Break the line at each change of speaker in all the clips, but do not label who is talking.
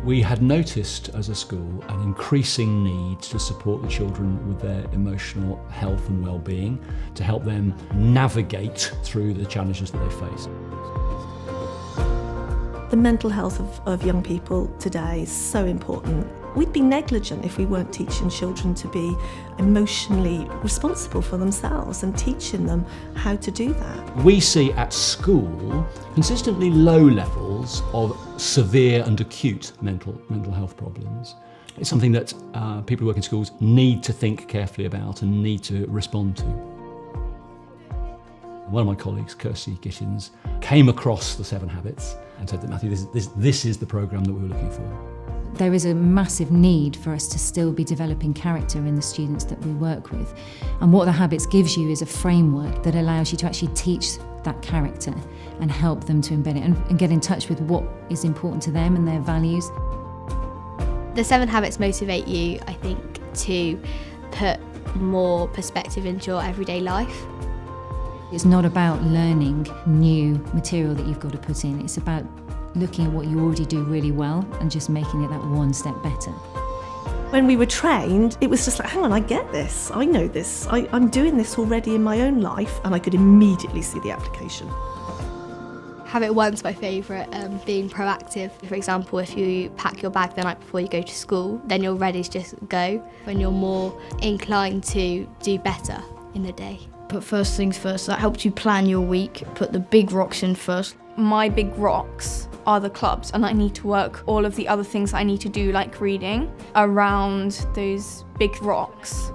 We had noticed as a school an increasing need to support the children with their emotional health and well-being, to help them navigate through the challenges that they face.
The mental health of young people today is so important. We'd be negligent if we weren't teaching children to be emotionally responsible for themselves and teaching them how to do that.
We see at school consistently low levels of severe and acute mental health problems. It's something that people who work in schools need to think carefully about and need to respond to. One of my colleagues, Kirsty Gittins, came across the 7 Habits and said that, Matthew, this is the programme that we were looking for.
There is a massive need for us to still be developing character in the students that we work with. And what the Habits gives you is a framework that allows you to actually teach that character and help them to embed it and get in touch with what is important to them and their values.
The 7 Habits motivate you, I think, to put more perspective into your everyday life.
It's not about learning new material that you've got to put in. It's about looking at what you already do really well and just making it that one step better.
When we were trained, it was just like, hang on, I get this, I know this, I'm doing this already in my own life, and I could immediately see the application.
Habit 1's my favourite, being proactive. For example, if you pack your bag the night before you go to school, then you're ready to just go, when you're more inclined to do better in the day.
Put first things first. That helps you plan your week. Put the big rocks in first.
My big rocks are the clubs, and I need to work all of the other things I need to do, like reading, around those big rocks.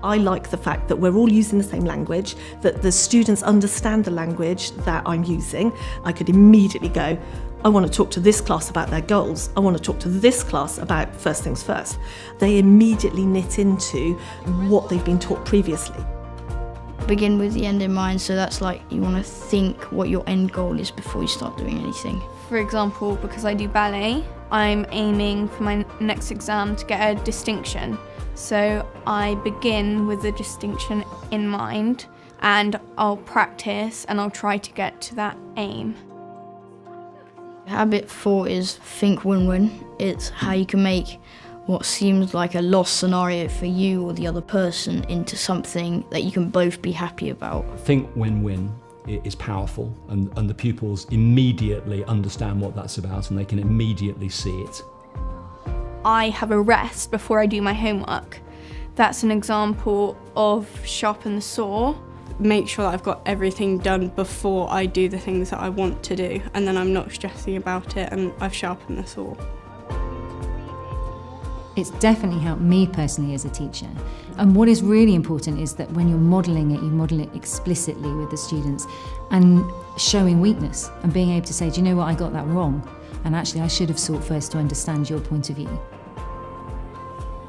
I like the fact that we're all using the same language, that the students understand the language that I'm using. I could immediately go, I want to talk to this class about their goals. I want to talk to this class about first things first. They immediately knit into what they've been taught previously.
Begin with the end in mind, so that's like you want to think what your end goal is before you start doing anything.
For example, because I do ballet, I'm aiming for my next exam to get a distinction. So I begin with the distinction in mind, and I'll practice and I'll try to get to that aim.
Habit 4 is think win-win. It's how you can make what seems like a loss scenario for you or the other person into something that you can both be happy about.
Think win-win is powerful, and the pupils immediately understand what that's about and they can immediately see it.
I have a rest before I do my homework. That's an example of sharpen the saw.
Make sure that I've got everything done before I do the things that I want to do, and then I'm not stressing about it and I've sharpened the saw.
It's definitely helped me personally as a teacher. And what is really important is that when you're modelling it, you model it explicitly with the students and showing weakness and being able to say, do you know what, I got that wrong. And actually I should have sought first to understand your point of view.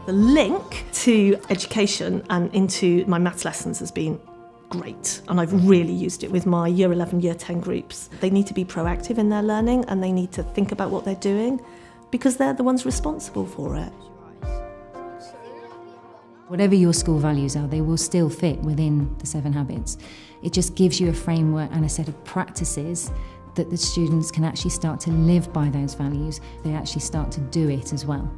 The link to education and into my maths lessons has been great, and I've really used it with my Year 11, Year 10 groups. They need to be proactive in their learning and they need to think about what they're doing because they're the ones responsible for it.
Whatever your school values are, they will still fit within the 7 Habits. It just gives you a framework and a set of practices that the students can actually start to live by those values. They actually start to do it as well.